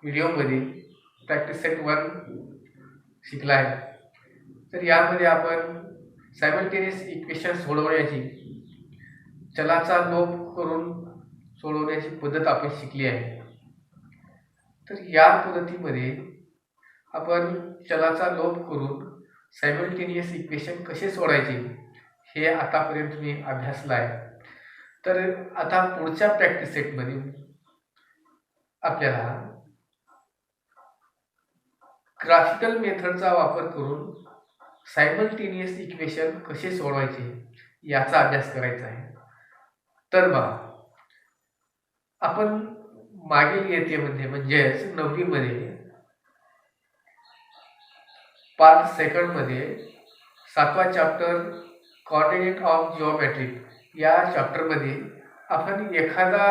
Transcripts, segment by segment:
व्हिडिओमध्ये practice set 1 शिकला आहे. तर यामध्ये आपण सायमल्टेनियस इक्वेशन सोडवण्याची चलाचा लोप करून सोडवण्याची पद्धत आपण शिकली आहे. तर या पद्धतीमध्ये आपण चलाचा लोप करून सायमल्टेनियस इक्वेशन कसे सोडायचे हे आतापर्यंत तुम्ही अभ्यासलं आहे. तर आता पुढच्या प्रॅक्टिस सेटमध्ये आपल्याला ग्राफिकल मेथडचा वापर करून सायमल्टेनियस इक्वेशन कसे सोडवायचे याचा अभ्यास करायचा आहे. तर बघा, आपण मागील इयत्तेमध्ये म्हणजेच 9वी मध्ये पार्ट सेकंडमध्ये 7वा चॅप्टर कोऑर्डिनेट ऑफ जिओमेट्री या चॅप्टरमध्ये आपण एखादा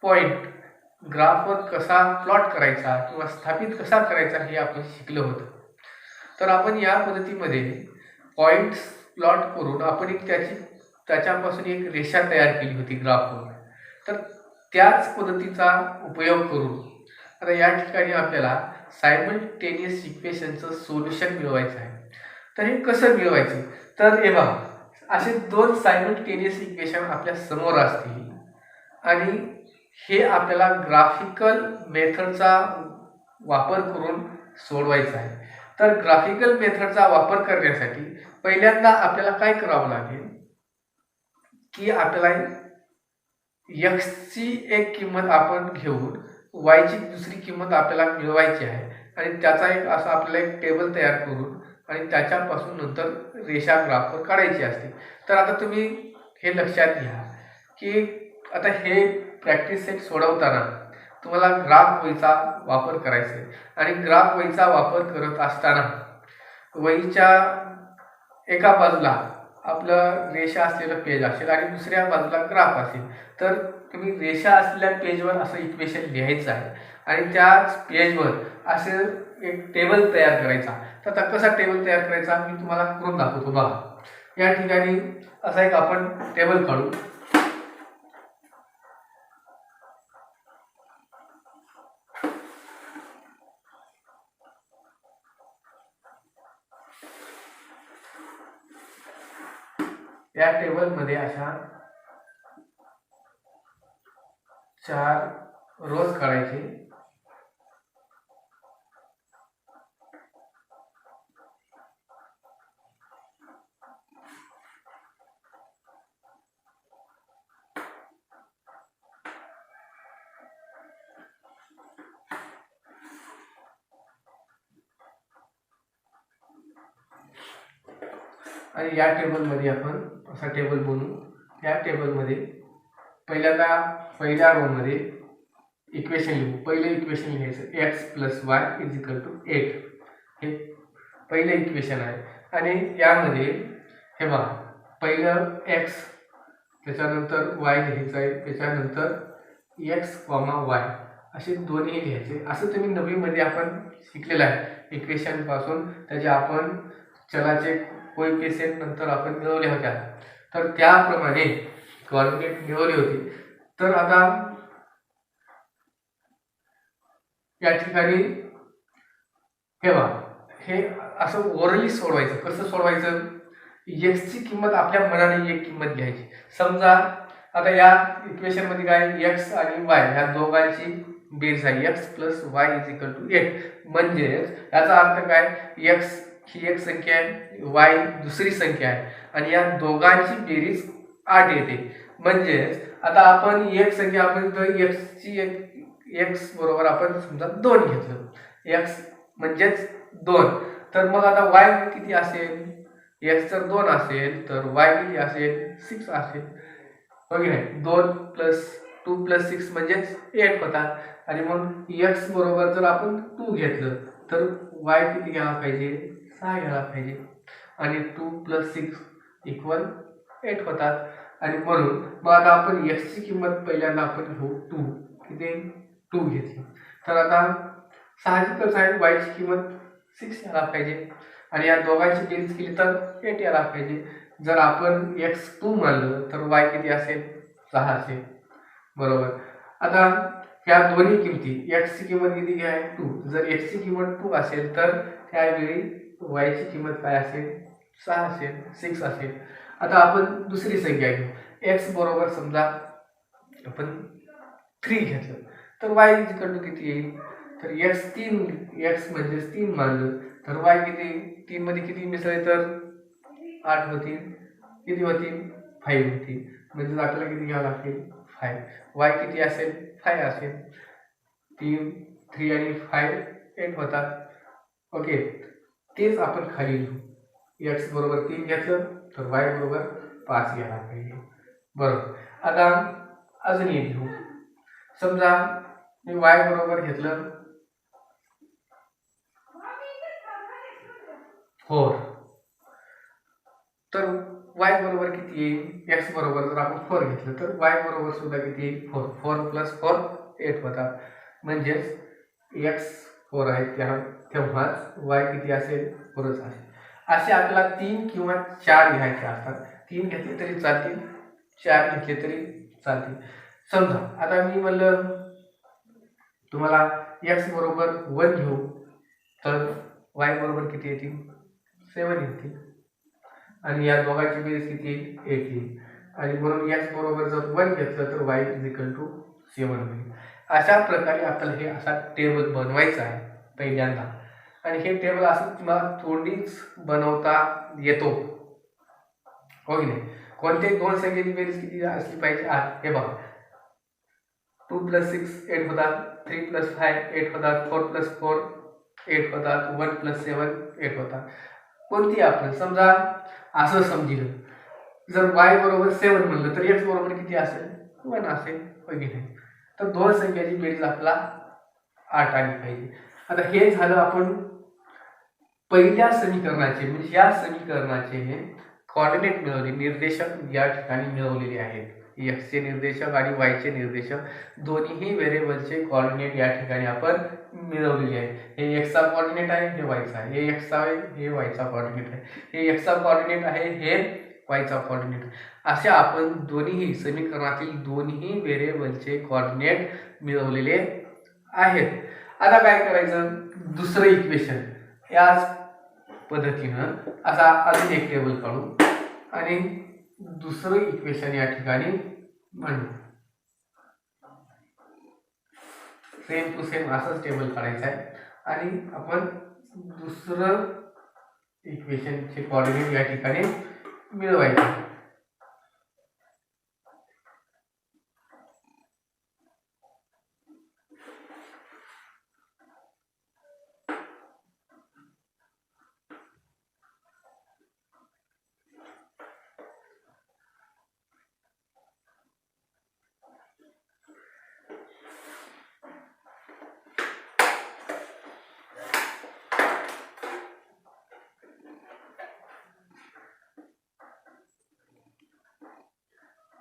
पॉइंट ग्राफवर कसा प्लॉट करायचा किंवा स्थापित कसा करायचा हे आपण शिकलो होतं. तर आपण या पद्धतीमध्ये पॉइंट्स प्लॉट करून आपण त्याच्यापासून एक रेषा तयार केली होती ग्राफवर. तर त्याच पद्धतीचा उपयोग करून आता या ठिकाणी आपल्याला सायमल्टेनियस इक्वेशनचं सोल्युशन मिळवायचं आहे. तर हे कसं मिळवायचं? तर हे बघा, असे 2 सायमल्टेनियस इक्वेशन आपल्या समोर असतील आणि हे आपल्याला ग्राफिकल मेथडचा वापर करून सोडवायचं आहे. तर ग्राफिकल मेथडचा वापर करण्यासाठी पहिल्यांदा आपल्याला काय करावं लागेल की आपल्याला x ची एक किंमत आपण घेऊन y ची दुसरी किंमत आपल्याला मिळवायची आहे आणि त्याचा एक असा आपल्याला एक टेबल तयार करून आणि त्याच्यापासून नंतर रेषा ग्राफवर काढायची असते. तर आता तुम्ही हे लक्षात घ्या की आता हे प्रॅक्टिस सेट सोडवताना तुम्हाला ग्राफ वहीचा वापर करायचा आहे आणि ग्राफ वहीचा वापर करत असताना वहीच्या एका बाजूला आपलं रेषा असलेलं पेज असेल आणि दुसऱ्या बाजूला ग्राफ असेल. तर तुम्ही रेषा असलेल्या पेजवर असं इक्वेशन लिहायचं आहे आणि त्याच पेजवर असं एक टेबल तयार करायचा. तर आता कसा टेबल तयार करायचा मी तुम्हाला करून दाखवतो. बघा, या ठिकाणी असा एक आपण टेबल काढू. या टेबलमध्ये अशा 4 रोज काढायचे. आणि या टेबलमध्ये आपण असा टेबल बनवू. या टेबलमध्ये पहिल्या रो मध्ये इक्वेशन लिहू. पहिलं इक्वेशन लिहायचं x + y = 8. हे पहिलं इक्वेशन आहे आणि यामध्ये हे बघा, पहिलं x, त्याच्यानंतर y लिहायचं आहे, त्याच्यानंतर x, y असे दोन्ही लिहायचे. असं तुम्ही 9वी मध्ये आपण शिकलेलं आहे. इक्वेशन पासून त्याचे आपण चलाचे कोएफिशिएंट नंतर आपण मिळवले होत्या. तर त्याप्रमाणे कोऑर्डिनेट मिळवले होते. तर आता या ठिकाणी हे बघा, हे असं ओरली सोडवायचं. कसं सोडवायचं? x ची किंमत आपल्या मनाने एक किंमत घ्यायची. समजा आता या इक्वेशन मध्ये काय x आणि y ह्या दोघांची बेरीज आहे. x + y = 8. म्हणजे याचा अर्थ काय? x ही एक संख्या आहे, y दुसरी संख्या आहे आणि या दोघांची बेरीज 8 येते. म्हणजे आता आपण एक संख्या आपण x ची x बरोबर आपण समजा 2 घेतलं. x म्हणजेच 2. तर मग आता y किती असेल? x जर 2 असेल तर y किती असेल? 6 असेल. बघ ना, 2 + 2 + 6 म्हणजेच 8 होतात. आणि मग x बरोबर जर आपण 2 घेतलं तर y किती घ्यायला पाहिजे? 6 घ्यायला पाहिजे. आणि 2 + 6 = 8 होतात. आणि म्हणून मग आता आपण x ची किंमत पहिल्यांदा आपण घेऊ 2. किती? 2 घेतली. तर आता साहजिकच आहे y ची किंमत 6 यायला पाहिजे आणि या दोघांची बेरीज केली तर 8 यायला पाहिजे. जर आपण x 2 मानलं तर y किती असेल? 6 असेल. बरोबर. आता ह्या दोन्ही किमती, x ची किंमत किती आहे 2. जर x ची किंमत 2 असेल तर त्यावेळी y ची किंमत काय असेल 6 असेल, 6 असेल. आता आपण दुसरी संख्या घेऊ. x बरोबर समजा आपण 3 घेतलं तर y किती येईल, तर x म्हणजे 3 मानलं तर y किती, 3 मध्ये किती मिसळले तर 8 होतील, किती होतील 5 होतील. म्हणजे आपल्याला किती घ्यावं लागतील 5. y किती असेल 5 असेल. 3 आणि 5 8 होतात. ओके, तेच आपण खाली लिहू. x बरोबर 3 घेतलं तर y बरोबर 5 घ्यायला पाहिजे. बरोबर. आता अजून एक घेऊ. समजा मी y बरोबर घेतलं 4, तर y बरोबर किती येईल, x बरोबर जर आपण 4 घेतलं तर y बरोबर सुद्धा किती येईल 4. 4 + 4 8 होतात. म्हणजेच x 4 आहे तेव्हाच y किती असेल 4च असेल. असे आपल्याला 3 किंवा 4 घ्यायचे असतात. 3 घेतले तरी चालतील, 4 घेतले तरी चालतील. समजा आता मी म्हणलं तुम्हाला x बरोबर 1 घेऊ तर y बरोबर किती येतील 7 येतील आणि या दोघांची बेरीज किती येईल 8 येईल. आणि म्हणून x बरोबर जर 1 घेतलं तर y = 7 होईल. अशा प्रकारे आपल्याला हे असा टेबल बनवायचा आहे पहिल्यांदा. आणि हे टेबल असं तुम्हाला थोडीच बनवता येतो, हो की नाही. कोणत्याही दोन संख्येची बेरीज किती असली पाहिजे, हे बघा 2 + 6 8 होतात, 3 + 5 8 होतात, 4 + 4 8 होतात, 1 + 7 8 होतात. कोणती आपण समजा असं समजिलं, जर y बरोबर 7 म्हणलं तर x बरोबर किती असेल 1 असेल, हो की नाही. तर दोन संख्याची बेरीज आपला 8 आली पाहिजे. आता हे झालं आपण पहिल्या समीकरणाचे, म्हणजे या समीकरणाचे हे कोऑर्डिनेट मिळवले, निर्देशक या ठिकाणी मिळवलेले आहेत. x चे निर्देशक आणि y चे निर्देशक दोन्ही व्हेरिएबलचे कोऑर्डिनेट या ठिकाणी आपण मिळवलेले आहेत. हे x चा कोऑर्डिनेट आहे, हे y चा आहे. हे x चा आहे, हे y चा कोऑर्डिनेट आहे. हे x चा कोऑर्डिनेट आहे, हे y चा कोऑर्डिनेट. असे आपण दोन्ही समीकरणातील दोन्ही व्हेरिएबलचे कोऑर्डिनेट मिळवलेले आहेत. आता काय करायचं, दुसरं इक्वेशन याच पद्धतीनं असा अजून एक टेबल काढू आणि दुसरं इक्वेशन या ठिकाणी म्हणू. सेम टू सेम असंच टेबल काढायचं आहे आणि आपण दुसरं इक्वेशनचे कोऑर्डिनेट या ठिकाणी मिळवायचे.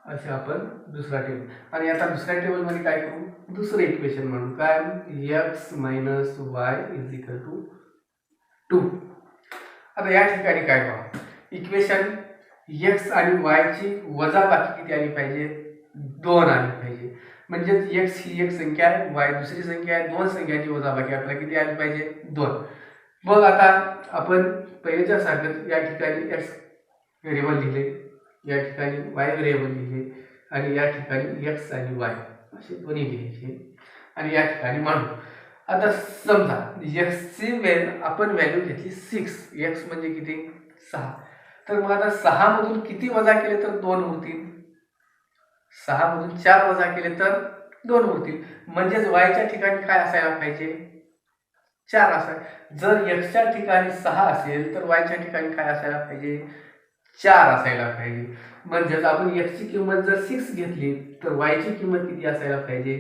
असे आपण दुसरा टेबल. आणि आता दुसऱ्या टेबल मध्ये काय करू, दुसरं इक्वेशन म्हणू. काय, x - y = 2. आता या ठिकाणी काय बघा, इक्वेशन x आणि y ची वजाबाकी किती आली पाहिजे 2 आली पाहिजे. म्हणजे x ही एक संख्या आहे, y दुसरी संख्या आहे, दोन संख्याची वजाबाकी आपल्याला किती आली पाहिजे 2. मग आता आपण पहिल्याच्या सारखं या ठिकाणी x व्हेरिएबल लिहिले, या ठिकाणी y व्हेरिएबल लिहिले आणि या ठिकाणी x आणि y असे दोन्ही लिहायचे आणि या ठिकाणी मांडू. आता समजा x ची आपण व्हॅल्यू घेतली 6, x म्हणजे किती 6. तर मग आता 6 मधून किती वजा केले तर 2 उरतील, 6 मधून 4 वजा केले तर 2 उरतील. म्हणजेच y च्या ठिकाणी काय असायला पाहिजे 4 असायला. जर x च्या ठिकाणी 6 असेल तर y च्या ठिकाणी काय असायला पाहिजे 4 असायला पाहिजे. म्हणजेच आपण x ची किंमत जर 6 घेतली तर y ची किंमत किती असायला पाहिजे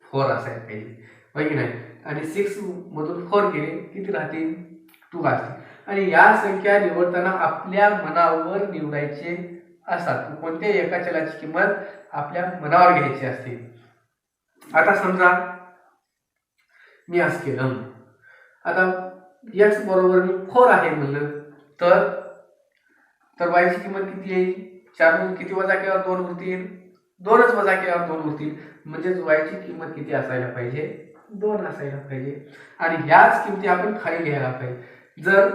4 असायला पाहिजे, हो की नाही. आणि 6 मधून 4 गेले किती राहतील 2 असतील. आणि या संख्या निवडताना आपल्या मनावर निवडायचे असतात. कोणत्याही एका चलाची किंमत आपल्या मनावर घ्यायची असते. आता समजा मी असं केलं, आता x बरोबर मी 4 आहे म्हणलं तर y ची किंमत किती येईल, 4 मधून किती वजा केल्यावर 2 उरतील 2च वजा केल्यावर 2 उरतील, म्हणजेच वायची किंमत किती असायला पाहिजे, 2 असायला पाहिजे. आणि ह्याच किमती आपण खाली घ्यायला पाहिजे. जर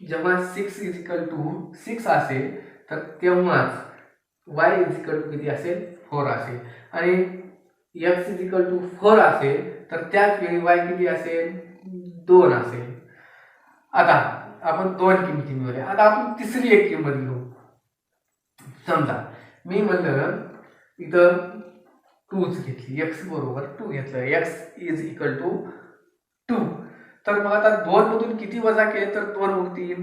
जेव्हा 6 असेल तर तेव्हाच y किती असेल, 4 असेल. आणि x 4 असेल तर त्याच वेळी y किती असेल, 2 असेल. आता आपण 2 किमती मिळवल्या. आता आपण तिसरी एक किंमत घेऊ. समजा मी म्हणलं इथं 2 घेतली, x बरोबर 2 घेतलं, x 2. तर मग आता 2 मधून किती वजा केले तर 2 उरतील.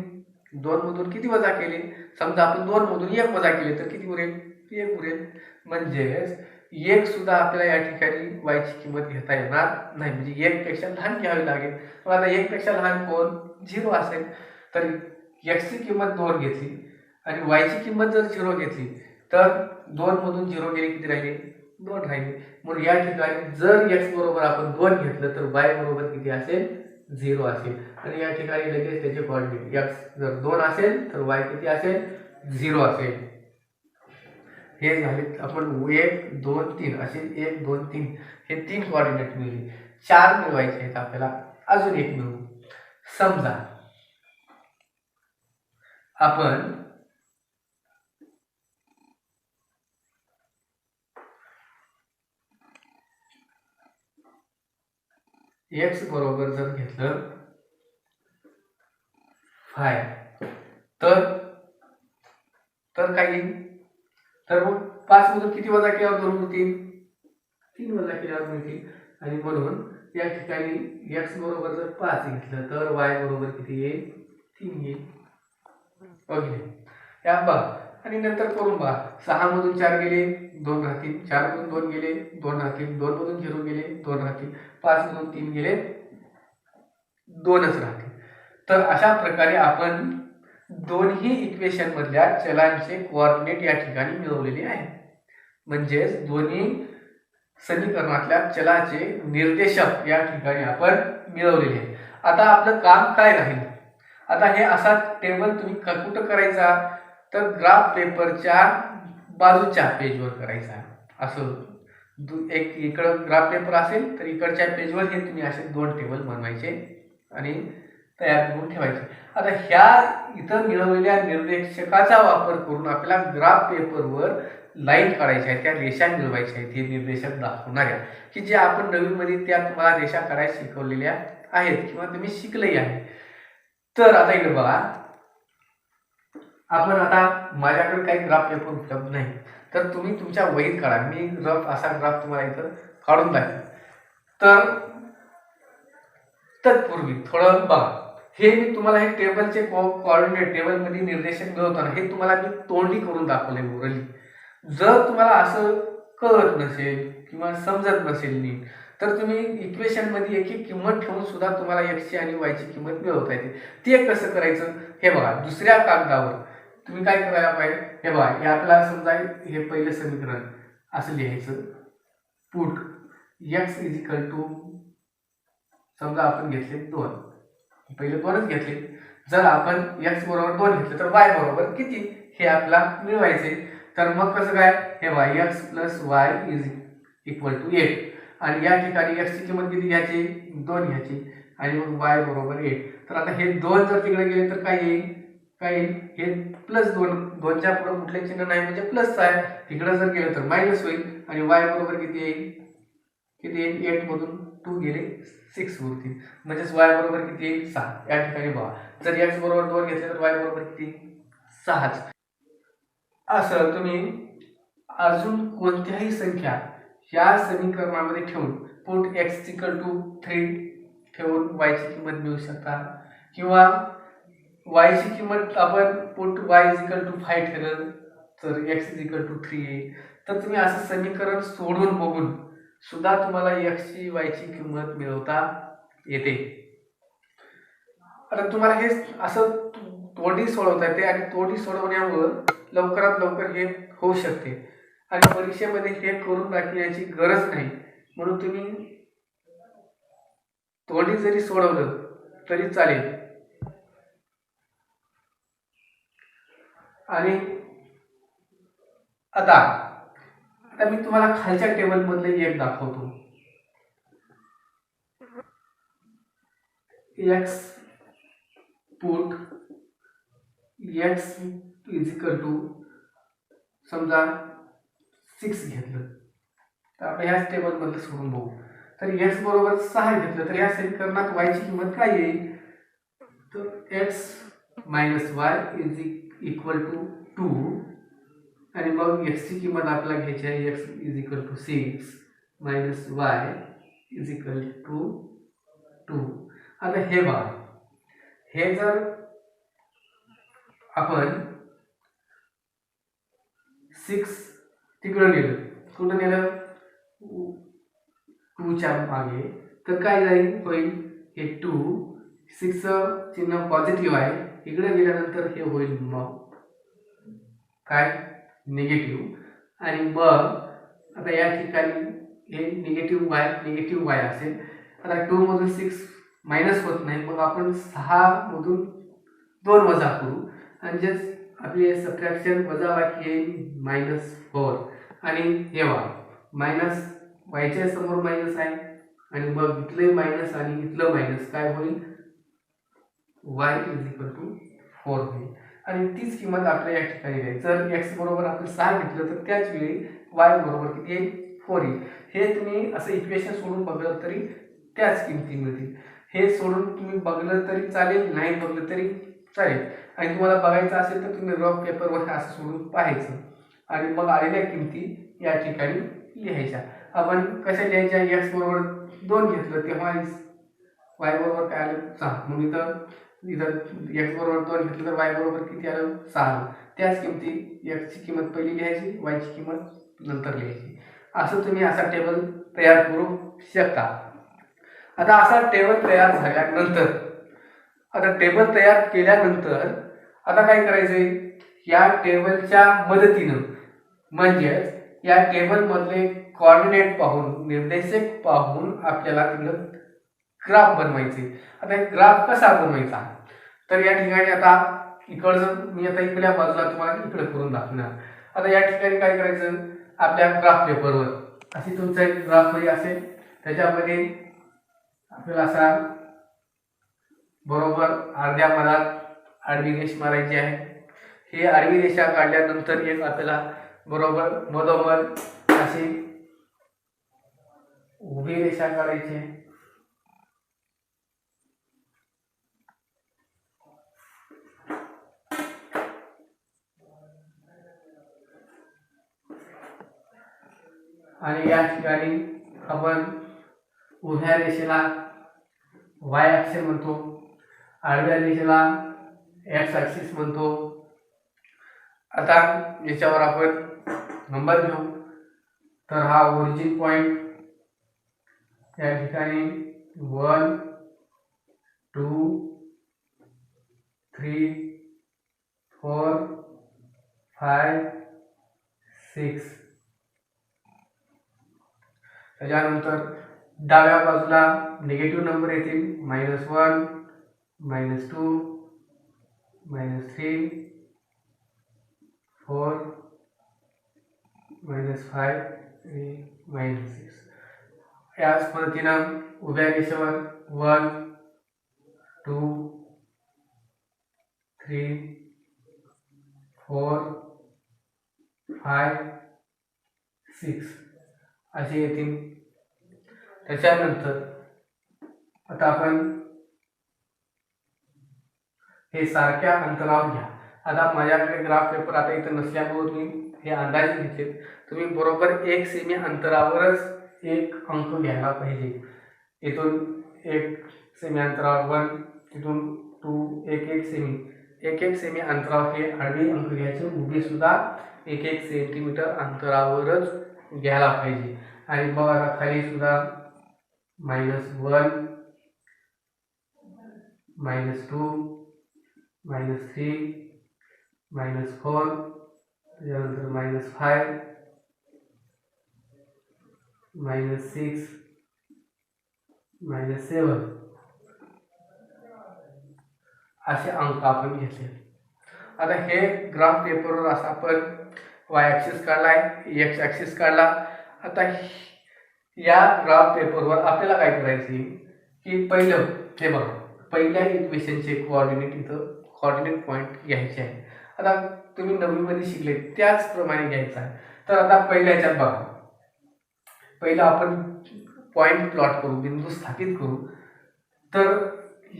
2 मधून किती वजा केले, समजा आपण 2 मधून 1 वजा केले तर किती उरेल, 1 उरेल. म्हणजेच 1 सुद्धा आपल्याला या ठिकाणी y ची किंमत घेता येणार नाही, म्हणजे 1 पेक्षा लहान घ्यावी लागेल. मग आता 1 पेक्षा लहान कोण, 0 असेल. तर x ची किंमत 2 घेतली आणि y ची किंमत जर 0 घेतली तर 2 मधून 0 गेले किती राहिले, 2 राहिले. म्हणून या ठिकाणी जर x बरोबर आपण 2 घेतलं तर y बरोबर किती असेल, 0 असेल. आणि या ठिकाणी लगेच त्याचे कोऑर्डिनेट x जर 2 असेल तर y किती असेल, 0 असेल. हे झाले आपण 1 2 3 असे 1 2 3 हे 3 कोऑर्डिनेट मिळाले. 4 मिळवायचे आहेत आपल्याला, अजून एक मिळवू. समजा आपण x बरोबर जर घेतलं 5 तर काय येईल, तर मग 5 मधून किती वजा केल्यावर 2 मिळतील, 3 वजा केल्यावर मिळतील. आणि म्हणून या ठिकाणी x बरोबर जर 5 घेतलं तर y बरोबर किती येईल, 3 येईल. ओके, या बघा. आणि नंतर करून बघा. 6 मधून 4 गेले 2 राहतील, 4 मधून 2 गेले 2 राहतील, 2 मधून 0 गेले 2 राहतील, 5 मधून 3 गेले 2च राहतील. तर अशा प्रकारे आपण दोन्ही इक्वेशन मधल्या चलांचे कोऑर्डिनेट या ठिकाणी मिळवलेले आहेत. म्हणजेच दोन्ही समीकरणातल्या चलाचे निर्देशक या ठिकाणी आपण मिळवलेले आहेत. आता आपलं काम काय राहील, आता हे असा टेबल तुम्ही कुठं करायचा, तर ग्राफ पेपरच्या बाजूच्या पेजवर करायचा. असं एक इकडं ग्राफ पेपर असेल तर इकडच्या पेजवर हे तुम्ही असे 2 टेबल बनवायचे आणि तयार करून ठेवायचे. आता ह्या इथं मिळवलेल्या निर्देशकाचा वापर करून आपल्याला ग्राफ पेपरवर लाईन काढायच्या आहेत, त्या रेषा मिळवायच्या आहेत, हे निर्देशक दाखवणाऱ्या, की जे आपण नवीनमध्ये त्या तुम्हाला रेषा काढायला शिकवलेल्या आहेत किंवा तुम्ही शिकलेही आहे. तर आता इकडे बघा, आपण आता माझ्याकडे काही ग्राफ पेपर उपलब्ध नाही, तर तुम्ही तुमच्या वहीत काढा. मी असा ग्राफ तुम्हाला इथं काढून दाखवेन. तर तत्पूर्वी थोडं बघा, हे मी तुम्हाला हे टेबलचे कोऑर्डिनेट टेबलमध्ये निर्देशक मिळवताना हे तुम्हाला मी तोंडी करून दाखवले ओरली. जर तुम्हाला असं कळत नसेल किंवा समजत नसेल नीट, तर तुम्ही इक्वेशन मध्ये एक एक किंमत ठेवून सुद्धा तुम्हाला x आणि y ची किंमत मिळवता येते. ते कसं करायचं, हे बघा. दुसऱ्या कागदावर तुम्ही काय करायला पाहिजे, हे बघा. हे आपल्याला समजा हे पहिलं समीकरण असं लिहायचं. पुट x समजा आपण घेतले 2, पहिले 2च घेतले. जर आपण x बरोबर 2 घेतले तर y बरोबर किती हे आपल्याला मिळवायचे. तर मग कसं काय, हे y x + y = 8. आणि या ठिकाणी x ची किंमत किती घ्यायची, 2 घ्यायची आणि मग y बरोबर 8. तर आता हे 2 जर तिकडे गेले तर काय येईल, हे +2, 2च्या पुढे कुठले चिन्ह नाही म्हणजे प्लस आहे. तिकडे जर गेलं तर मायनस होईल आणि y बरोबर किती येईल, 8 मधून 2 गेले 6 उरतील, म्हणजेच y बरोबर किती येईल, 6. या ठिकाणी बघा, जर x बरोबर 2 घेतले तर y बरोबर किती, 6च. असं तुम्ही अजून कोणत्याही संख्या या समीकरणामध्ये ठेवून पुट x = 3 ठेवून y ची किंमत मिळवू शकता, किंवा y ची किंमत आपण पुट y = 5 ठेवलं तर x = 3 येईल. तर तुम्ही असं समीकरण सोडून बघून सुद्धा तुम्हाला x ची y ची किंमत मिळवता येते. आता तुम्हाला हे असं तोंडी सोडवता येते आणि तोंडी सोडवण्यावर लवकरात लवकर हे होऊ शकते आणि परीक्षेमध्ये हे करून दाखवण्याची गरज नाही. म्हणून तुम्ही तोंडी जरी सोडवलं तरी चालेल. आणि आता आता मी तुम्हाला खालच्या टेबल मधले एक दाखवतो. x put x is equal to समजा 6 घेतलं तर आपण ह्याच टेबल मधलं सोडून बघू. तर x बरोबर 6 घेतलं तर या समीकरणात y ची किंमत काय येईल, तर x minus y is equal to 2 आणि मग x ची किंमत आपल्याला घ्यायची आहे x is equal to 6 minus y is equal to 2. आता हे बघा, हे जर आपण 6 तिकडे नेलं, कुठं नेलं 2 च्या मागे, तर काय जाईल होईल हे 2 6 चिन्ह पॉझिटिव्ह आहे, इकडे गेल्यानंतर हे होईल मग काय निगेटिव्ह. आणि मग आता या ठिकाणी हे निगेटिव्ह y असेल. आता 2 मधून 6 मायनस होत नाही, मग आपण 6 मधून 2 वजा करू आणि जे आपले सबट्रॅक्शन वजा बाकी येईल -4 आणि हे मायनस वायच्या समोर मायनस आहे आणि मग इथले मायनस आणि इथलं मायनस काय होईल y इज इक्वल टू 4 होईल. आणि तीच किंमत आपल्या या ठिकाणी आहे. जर x बरोबर आपण 6 घेतलं तर त्याच वेळी y बरोबर किती येईल 4 येईल. हे तुम्ही असं इक्वेशन सोडून बघलं तरी त्याच किमती मिळतील. हे सोडून तुम्ही बघलं तरी चालेल, नाही बघलं तरी चालेल. आणि तुम्हाला बघायचं असेल तर तुम्ही रफ पेपरवर असं सोडून पाहायचं आणि मग आलेल्या किमती या ठिकाणी लिहायच्या. आपण कशा लिहायच्या, x बरोबर 2 घेतलं तेव्हा y बरोबर काय आलं 6, मग इथं x बरोबर 2 घेतलं तर y बरोबर किती आलं 6. त्याच किमती x ची किंमत पहिली लिहायची, y ची किंमत नंतर लिहायची. असं तुम्ही असा टेबल तयार करू शकता. आता असा टेबल तयार झाल्यानंतर, आता टेबल तयार केल्यानंतर आता काय करायचंय, या टेबलच्या मदतीनं म्हणजेच या टेबल मधले कोऑर्डिनेट पाहून, निर्देशक पाहून आपल्याला तिथं ग्राफ बनवायचे. आता हे ग्राफ कसा बनवायचा, तर या ठिकाणी आता इकडचं मी आता इकडल्या बाजूला तुम्हाला इकडे करून दाखवणार. आता या ठिकाणी काय करायचं, आपल्या ग्राफ पेपरवर अशी तुमचा एक ग्राफ वही असेल, त्याच्यामध्ये आपल्याला असा बरोबर अर्ध्या मधात आडवी रेष मारायची आहे. हे आडवी रेषा काढल्यानंतर एक आपल्याला बरोबर मधोमध अशी उभी रेषा काढायची आहे. आणि या ठिकाणी आपण उभ्या रेषेला y अक्ष म्हणतो, आडव्या रेषेला x ॲक्सिस म्हणतो. आता याच्यावर आपण नंबर घेऊ. तर हा ओरिजिन पॉइंट या ठिकाणी 1 2 3 4 5 6. त्याच्यानंतर डाव्या बाजूला निगेटिव्ह नंबर येतील, -1 -2 -3 4 -5 आणि -6. याच पद्धतीनं उभ्या रेषेवर 1 2 3 4 5 6 असे येतील. त्याच्यानंतर आता आपण हे सारख्या अंतरावर घ्या. आता माझ्याकडे ग्राफ पेपर आता इथं नसल्यामुळे तुम्ही हे अंदाजे घेतले, तुम्ही बरोबर 1 सेमी अंतरावरच एक अंक घ्यायला पाहिजे. इथून 1 सेमी अंतरावर 1, तिथून 2, 1 सेमी अंतरावर हे आडवे अंक घ्यायचे. उभी सुद्धा 1 सेंटीमीटर अंतरावरच घ्यायला पाहिजे. आणि मग आता खाली सुद्धा -1 -2 -3 -4 त्याच्यानंतर -5 -6 -7 असे अंक आपण घेतले. आता हे ग्राफ पेपरवर असं आपण वाय ॲक्सिस काढलाय, एक्स ॲक्सिस काढला. आता या ग्राफ पेपरवर आपल्याला काय करायचे की पहिलं हे बघा, पहिल्या इक्वेशनचे कोऑर्डिनेट इथं कोऑर्डिनेट पॉईंट घ्यायचे आहे. आता तुम्ही नववीमध्ये शिकले त्याचप्रमाणे घ्यायचा आहे. तर आता पहिल्या ह्याच्यात बघा, पहिला आपण पॉईंट प्लॉट करू, बिंदू स्थापित करू. तर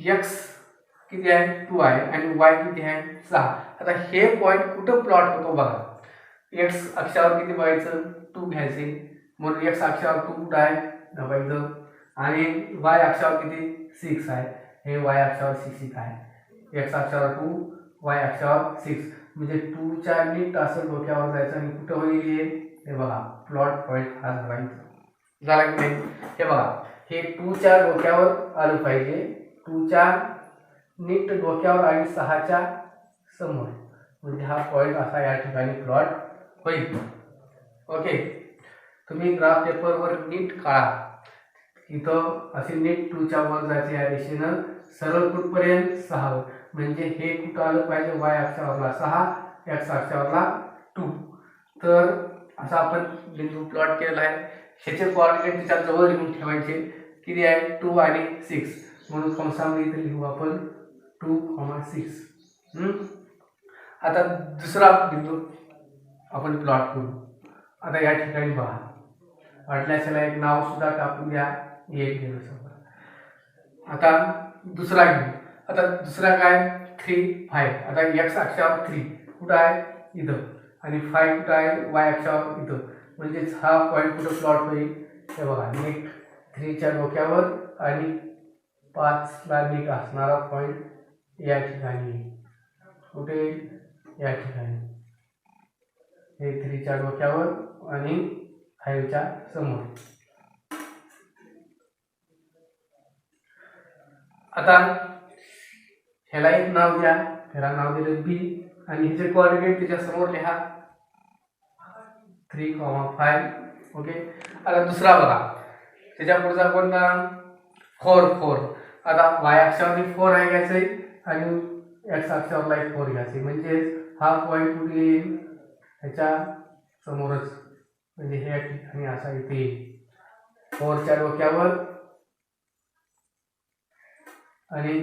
एक्स किती आहे 2 आहे आणि वाय किती आहे 6. आता हे पॉईंट कुठं प्लॉट होतो बघा, एक्स अक्षावर किती बघायचं 2 घ्यायचे, म्हणून एक्स अक्षावर 2 कुठं आहे दाबायचं, आणि वाय अक्षावर किती 6 आहे, हे वाय अक्षावर 6 आहे. एक्स अक्षावर 2 वाय अक्षावर 6 म्हणजे 2 च्या नीट असं डोक्यावर जायचं आणि कुठं होईल हे बघा प्लॉट पॉईंट हा झाला की नाही. हे बघा हे 2 च्या डोक्यावर आलं पाहिजे, 2 च्या नीट डोक्यावर आणि 6 च्या समोर, म्हणजे हा पॉईंट असा या ठिकाणी प्लॉट होईल. ओके, तुम्ही ग्राफ पेपरवर नीट काढा, इथं असे नीट 2 च्या वर जायचे या दिशेनं सरळ कुठपर्यंत 6, म्हणजे हे कुठं आलं पाहिजे वाय अक्षावरला 6, एक्स अक्षावरला 2. तर असा आपण बिंदू प्लॉट केलेला आहे. ह्याचे कोऑर्डिनेट त्याच्या जवळ लिहून ठेवायचे, किती आहे 2 आणि 6, म्हणून कंसामध्ये इथे लिहू आपण 2,6. आता दुसरा बिंदू आपण प्लॉट करू. आता या ठिकाणी बघा, वाटल्याच्याला एक नाव सुद्धा टाकून द्या, एक घेऊ शकता. आता दुसरा घेऊ. आता दुसरा काय 3, 5. आता एक्स अक्षावर 3 कुठं आहे इथं, आणि 5 कुठं आहे वाय अक्षावर इथं, म्हणजेच हा पॉईंट कुठं प्लॉट होईल हे बघा, नीट 3 च्या डोक्यावर आणि 5 ला नीट असणारा पॉईंट या ठिकाणी, कुठे या ठिकाणी, हे 3 च्या डोक्यावर आणि 5 च्या समोर. आता ह्याला एक नाव द्या, ह्याला नाव दिलं बी, आणि ह्याचे कोऑर्डिनेट त्याच्या समोर लिहा 3,5. ओके, आता दुसरा बघा, त्याच्या पुढचा कोणता 4. आता वाय अक्षावर 4 आहे घ्यायचंय आणि एक्स अक्षावरला 4 घ्यायचे, म्हणजे हा पॉईंट कुठे येईल ह्याच्या समोरच, म्हणजे हे ठिकाणी असा इथे येईल 4 च्या डोक्यावर आणि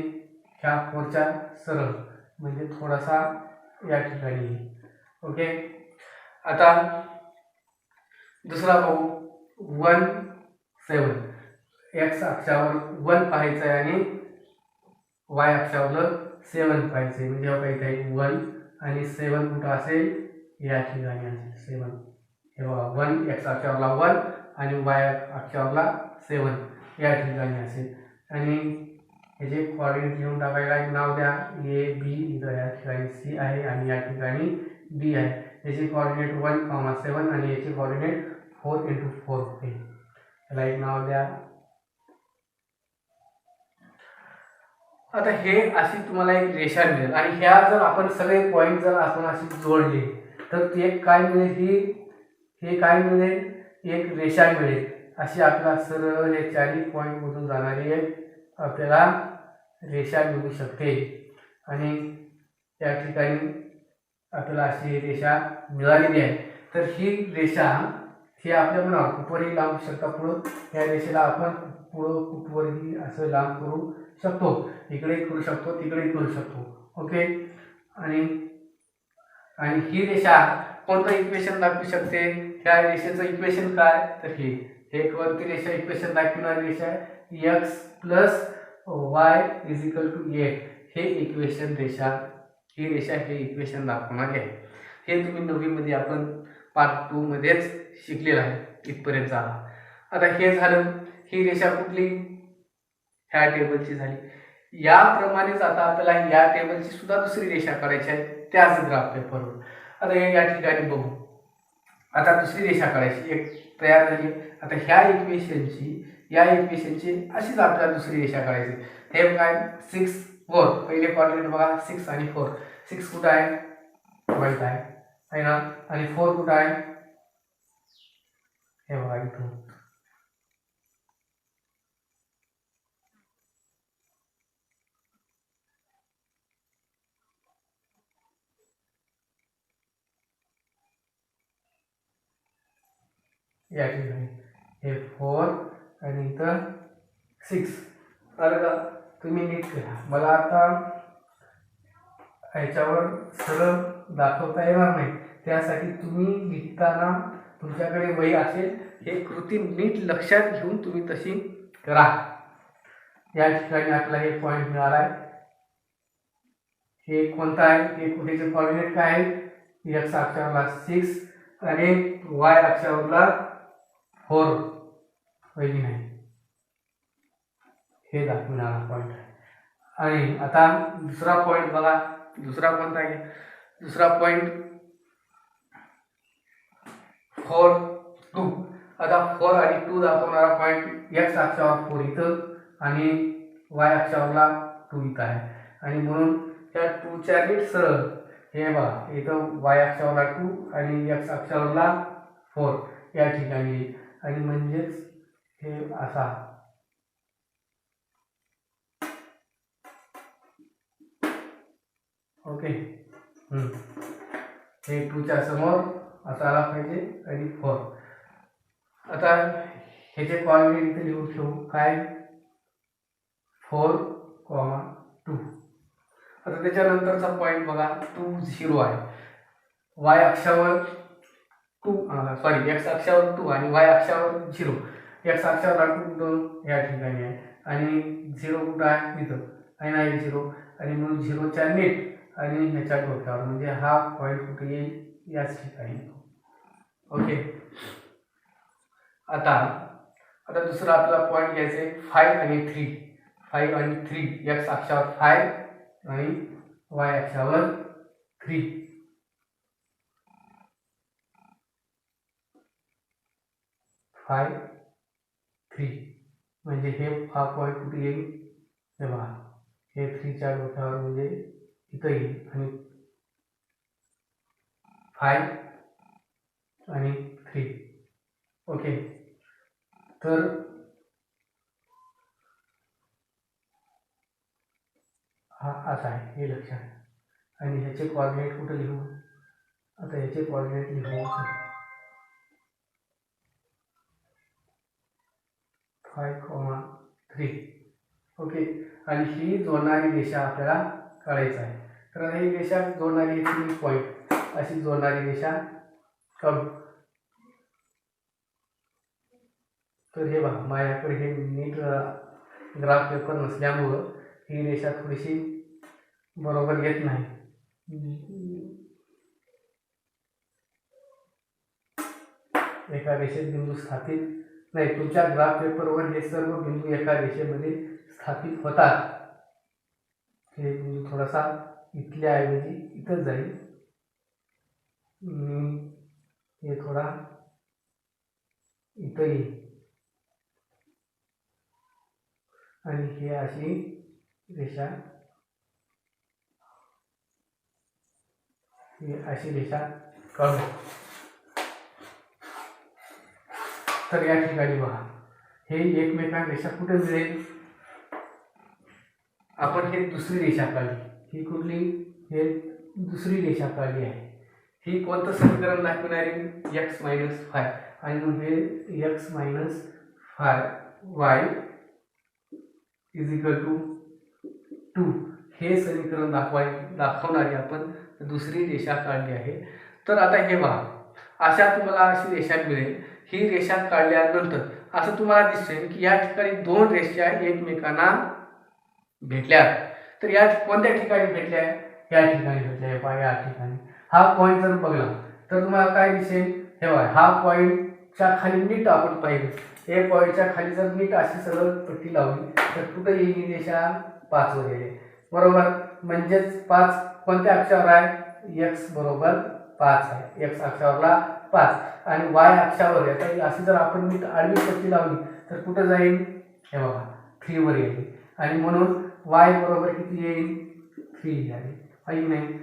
ह्या 4 च्या सरळ, म्हणजे थोडासा या ठिकाणी येईल. ओके, आता दुसरा पाहू 1, 7. एक्स अक्षावर 1 पाहायचं आहे आणि वाय अक्षावर 7 पाहायचं आहे, म्हणजे बघा इथे 1 आणि 7 कुठं असेल या ठिकाणी असेल 7. हे बघा 1 एक्स अक्षावरला 1 आणि वाय अक्षावरला 7 या ठिकाणी असेल. आणि ह्याचे कोऑर्डिनेट लिहून टाकायला एक नाव द्या, ए बी, इथं या ठिकाणी सी आहे आणि या ठिकाणी डी आहे. याचे कोऑर्डिनेट 1,7 आणि याचे कोऑर्डिनेट 4x4 होते. याला एक नाव द्या. आता हे अशी तुम्हाला एक रेषा मिळेल आणि ह्या जर आपण सगळे पॉईंट जर आपण अशी जोडले तर ते काय मिळेल, हे काय मिळेल, एक रेषा मिळेल. अशी आपला सरळ हे चारही पॉईंट मधून जाणारी एक आपल्याला रेषा मिळू शकते आणि त्या ठिकाणी आपल्याला अशी रेषा मिळालेली आहे. तर ही रेषा ही आपल्या मनावर कुठवरही लांबू शकता. पुढं या रेषेला आपण पुढं कुठवरही असं लांब करू शकतो, इकडे करू शकतो, तिकडे करू शकतो. ओके, आणि ही रेषा कोणतं इक्वेशन दाखवू शकते, ह्या रेषेचं इक्वेशन काय, तर हे एक वरती रेषा इक्वेशन दाखवणारी रेषा आहे x plus y is equal to 8. हे इक्वेशन रेषा, ही रेषा हे इक्वेशन दाखवणारे आहे. हे तुम्ही 9वी मध्ये आपण पार्ट 2 मध्येच शिकलेलं आहे इथपर्यंत झाला. आता हे झालं, ही रेषा कुठली ह्या टेबलची झाली. याप्रमाणेच आता आपल्याला या टेबलची सुद्धा दुसरी रेषा काढायची आहे त्याच ग्राफ पेपरवर. आता हे या ठिकाणी बघू, आता दुसरी रेषा काढायची एक तयार झाली. आता ह्या इक्वेशनची या इक्वेशनची अशीच आपल्याला दुसरी रेषा काढायची. हे काय 6, 4 पहिले कोऑर्डिनेट बघा 6 आणि 4. 6 कुठं आहे वाईट आहे ना, आणि 4 कुठं आहे हे बघा इथून. या ठिकाणी हे 4 आणि इथं 6. आलं का? तुम्ही नीट करा. मला आता ह्याच्यावर सरळ दाखवता येणार नाही, त्यासाठी तुम्ही लिहिताना तुमच्याकडे वही असेल, हे कृती नीट लक्षात घेऊन तुम्ही तशी करा. या ठिकाणी आपल्याला हे पॉईंट मिळाला आहे. हे कोणता आहे? हे कुठेचे कोऑर्डिनेट काय आहे? एक्स अक्षावरला 6 आणि वाय अक्षावरला 4 वही नाही, हे दाखवणारा पॉईंट आहे. आणि आता दुसरा पॉईंट बघा. दुसरा कोणता आहे? दुसरा पॉईंट 4 2. आता 4 आणि 2 दाखवणारा पॉईंट एक्स अक्षावर 4 इथं आणि वाय अक्षावरला 2 इथं आहे. आणि म्हणून त्या 2च्या नीट सरळ हे बघा, इथं वाय अक्षावरला 2 आणि एक्स अक्षावरला 4 या ठिकाणी. आणि म्हणजेच हे असा ओके. हे 2च्या समोर असा आला पाहिजे आणि 4. आता ह्याचे कोऑर्डिनेट इथे लिहून ठेवू. काय? 4, 2. आता त्याच्यानंतरचा पॉईंट बघा 2 0 आहे. वाय अक्षावर 2 एक्स अक्षावर 2 आणि वाय अक्षावर 0. एक्स अक्षावर 2 या ठिकाणी आहे आणि 0 कुठं आहे? इथं आहे ना 0. आणि म्हणून 0च्या नीट आणि ह्याच्या डोक्यावर, म्हणजे हा पॉईंट कुठे येईल? याच ठिकाणी. ओके. आता दुसरा आपला पॉईंट घ्यायचा आहे 5 आणि 3. 5 आणि 3 एक्स अक्षावर 5 आणि वाय अक्षावर 3. 5 3 म्हणजे हे हा पॉईंट कुठे येईल? हे बघा, हे 3च्या डोक्यावर म्हणजे इथं येईल. आणि 5 आणि 3. ओके. तर हा असा आहे, हे लक्षात. आणि ह्याचे कोऑर्डिनेट कुठे लिहू? आता ह्याचे कोऑर्डिनेट लिहू 5, 3. ओके. आणि ही जोडणारी रेषा आपल्याला काढायची आहे. तर ही रेषा जोडणारी 3 पॉईंट अशी जोडणारी रेषा काढू. तर हे बघा, माझ्याकडे हे नीट ग्राफ पेपर नसल्यामुळं ही रेषा थोडीशी बरोबर येत नाही. एका रेषेत बिंदू स्थापित नाही, तुमच्या ग्राफ पेपरवर हे सर्व बिंदू एका रेषेमध्ये स्थापित होतात. हे बिंदू थोडासा इथल्या ऐवजी इथं जाईल. हे थोडा इथं येईल आणि हे अशी रेषा, ही अशी रेषा काढू. तर या ठिकाणी बघा, हे एकमेकांना रेषा कुठे मिळेल? आपण हे दुसरी रेषा काढली. ही कुठली? हे दुसरी रेषा काढली आहे. ही कोणतं समीकरण दाखवणारी? x - 5. आणि मग हे x - 5y = 2 हे समीकरण दाखवणारी आपण दुसरी रेषा काढली आहे. तर आता हे पहा, अशा तुम्हाला अशी रेषा मिळेल. ही रेषा काढल्यानंतर असं तुम्हाला दिसेल की या ठिकाणी 2 रेषा एकमेकांना भेटल्या. तर या कोणत्या ठिकाणी भेटल्या? या ठिकाणी भेटल्या. या ठिकाणी हा पॉईंट जर बघला तर तुम्हाला काय दिसेल? हे बघा, हा पॉईंटच्या खाली नीट आपण पाहिजे. हे पॉईंटच्या खाली जर नीट अशी सरळ पट्टी लावली तर कुठे येईल ही रेषा? 5 वर येईल. बरोबर. म्हणजेच 5 कोणत्या अक्षावर आहे? x बरोबर 5 आहे. x अक्षावरला 5 आणि y अक्षावर आहे. अशी जर आपण नीट आडवी पट्टी लावली तर कुठे जाईल? हे बघा, 3 वर येईल. आणि म्हणून y बरोबर किती येईल? 3 आहे. आहे नाही?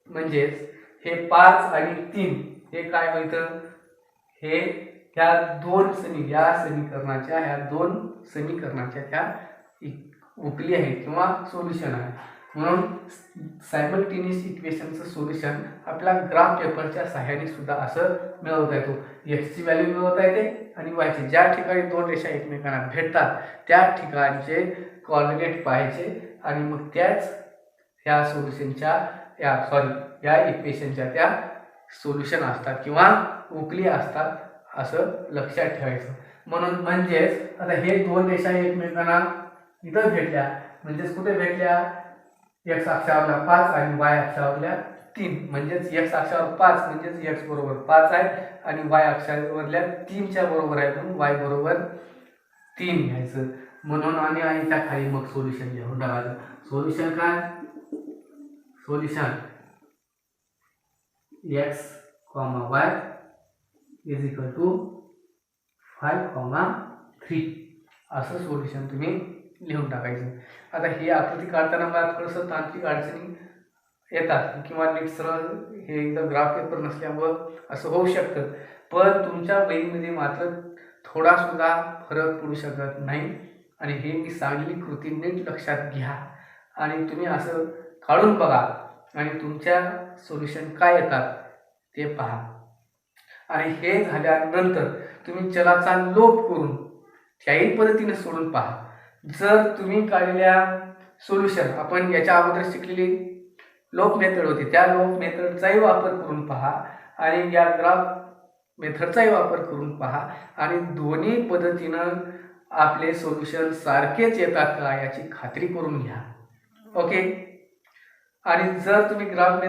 म्हणजेच हे 5 आणि 3 हे काय होतं? हे ह्या दोन समीकरणाच्या त्या उकली आहे किंवा सोल्युशन आहे. म्हणून सायमल्टेनियस इक्वेशनचं सोल्युशन आपल्या ग्राफ पेपरच्या सहाय्याने सुद्धा असं मिळवता येतो. एक्सची व्हॅल्यू मिळवता येते आणि वायची. ज्या ठिकाणी दोन रेषा एकमेकांना भेटतात त्या ठिकाणचे कोऑर्डिनेट पाहायचे आणि मग त्याच ह्या सोल्युशनच्या या इक्वेशनच्या त्या सोल्युशन असतात किंवा उकली असतात असं लक्षात ठेवायचं. म्हणजेच आता हे दोन रेषा एकमेकांना इथं भेटल्या, म्हणजेच कुठे भेटल्या, एक्स अक्षावरल्या 5 आणि वाय अक्षावरल्या 3. म्हणजेच एक्स अक्षावर 5 म्हणजेच एक्स बरोबर 5 आहे आणि वाय अक्षावरल्या 3च्या बरोबर आहे, म्हणून वाय बरोबर 3 घ्यायचं. म्हणून आणि त्या खाली मग सोल्युशन लिहून टाकायचं. सोल्युशन काय, solution x, y is equal to 5, 3 असं सोल्युशन तुम्ही लिहून टाकायचं. आता ही आकृती काढताना मला थोडंसं तांत्रिक अडचणी येतात किंवा नीट सरळ हे एकदम ग्राफ पेपर नसल्यामुळं असं होऊ शकतं, पण तुमच्या वहीमध्ये मात्र थोडा सुद्धा फरक पडू शकत नाही. आणि हे मी सांगलेली कृती नीट लक्षात घ्या आणि तुम्ही असं काढून बघा आणि तुमच्या सोल्युशन काय येतात ते पहा. आणि हे झाल्यानंतर तुम्ही चलाचा लोप करून त्याही पद्धतीने सोडून पहा. जर तुम्ही काढलेल्या सोल्युशन आपण याच्या अगोदर शिकलेली लोप मेथड होती त्या लोप मेथडचाही वापर करून पहा आणि या ग्राफ मेथडचाही वापर करून पहा आणि दोन्ही पद्धतीनं आपले सोल्युशन सारखेच येतात का याची खात्री करून घ्या. ओके. आणि जर तुम्ही ग्राफ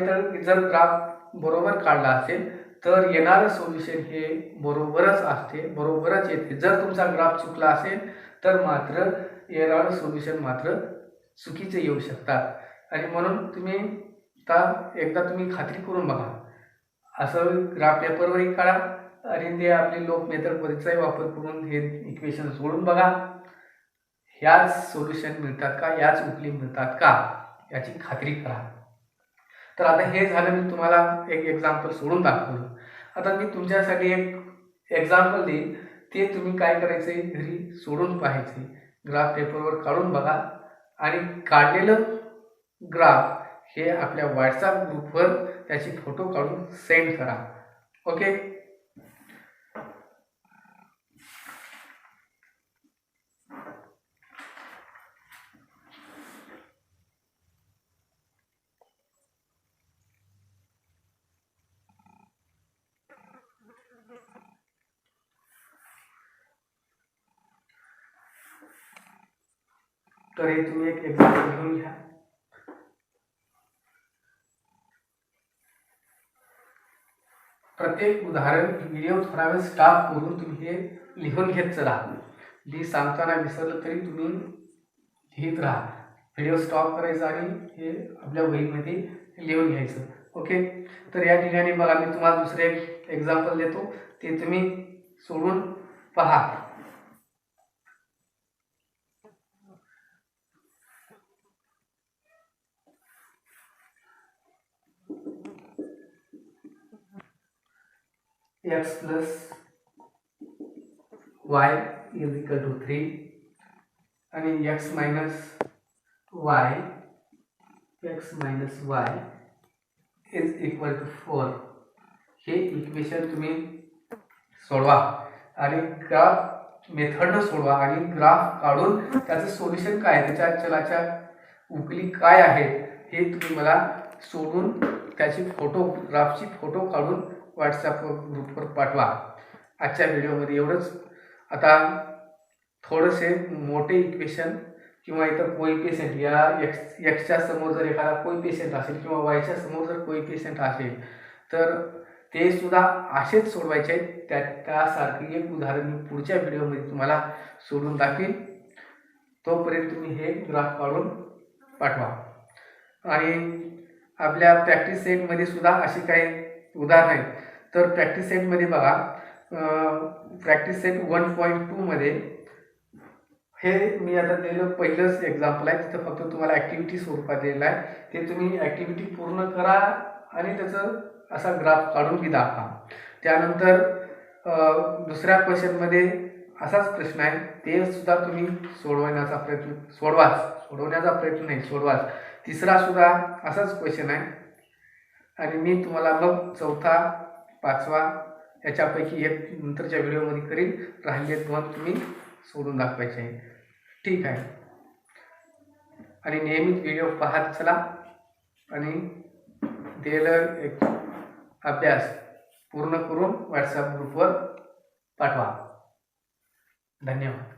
बरोबर काढला असेल तर येणारं सोल्युशन हे बरोबरच येते. जर तुमचा ग्राफ चुकला असेल तर मात्र येणारं सोल्युशन मात्र चुकीचे येऊ शकतात. आणि म्हणून तुम्ही एकदा तुम्ही खात्री करून बघा. असं ग्राफ पेपरवरही काढा आणि ते आपली लोप मेथड पद्धतीचाही वापर करून हे इक्वेशन सोडून बघा. ह्याच सोल्युशन मिळतात का, याच उकली मिळतात का याची खात्री करा. तर आता हे झालं, मी तुम्हाला एक एक्झाम्पल सोडून दाखवलं. आता मी तुमच्यासाठी एक एक्झाम्पल देईन, ते तुम्ही काय करायचे, घरी सोडून पाहायचे. ग्राफ पेपरवर काढून बघा आणि काढलेलं ग्राफ हे आपल्या व्हॉट्सअप ग्रुपवर त्याची फोटो काढून सेंड करा. ओके. तर हे तुम्ही एक एक्झाम्पल घेऊन घ्या. प्रत्येक उदाहरण व्हिडिओ थोडा वेळ स्टॉप करून तुम्ही हे लिहून घेत चला. मी सांगताना विसरलं तरी तुम्ही लिहित राहा. व्हिडिओ स्टॉप करायचा आणि हे आपल्या वहीमध्ये लिहून घ्यायचं. ओके. तर या ठिकाणी बघा, मी तुम्हाला दुसरे एक एक्झाम्पल देतो, ते तुम्ही सोडून पहा. x plus y is equal to 3 आणि x minus y is equal to 4 हे इक्वेशन तुम्ही सोडवा आणि ग्राफ मेथडनं सोडवा आणि ग्राफ काढून त्याचं सोल्युशन काय, त्याच्या चलाच्या उकली काय आहे हे तुम्ही मला सोडून त्याची ग्राफची फोटो काढून व्हॉट्सअप ग्रुपवर पाठवा. आजच्या व्हिडिओमध्ये एवढंच. आता थोडेसे मोठे इक्वेशन किंवा इतर कोइफिशियंट, या एक्सच्या समोर जर एखादा कोइफिशियंट असेल किंवा वायच्या समोर जर कोइफिशियंट असेल तर ते सुद्धा असेच सोडवायचे आहेत. त्यासारखी एक उदाहरण मी पुढच्या व्हिडिओमध्ये तुम्हाला सोडून दाखवीन. तोपर्यंत तुम्ही हे ग्राफ काढून पाठवा. आणि आपल्या प्रॅक्टिस सेटमध्ये सुद्धा अशी काही उदाहरण आहेत. तर प्रॅक्टिस सेटमध्ये बघा, प्रॅक्टिस सेट 1.2 मध्ये हे मी आता दिलेलं पहिलंच एक्झाम्पल आहे. तिथं फक्त तुम्हाला ॲक्टिव्हिटी स्वरूपात दिलेलं आहे. ते तुम्ही ॲक्टिव्हिटी पूर्ण करा आणि त्याचं असा ग्राफ काढून बी दाखवा. त्यानंतर दुसऱ्या क्वेश्चनमध्ये असाच प्रश्न आहे, ते सुद्धा तुम्ही सोडवण्याचा प्रयत्न तिसरा सुद्धा असाच क्वेश्चन आहे आणि मी तुम्हाला मग चौथा, पाचवा याच्यापैकी एक नंतरच्या व्हिडिओमध्ये करीन. राहिले 2 तुम्ही सोडून दाखवायचे आहे. ठीक आहे. आणि नेहमीच व्हिडिओ पाहत चला आणि दिलेला एक अभ्यास पूर्ण करून व्हॉट्सअप ग्रुपवर पाठवा. धन्यवाद.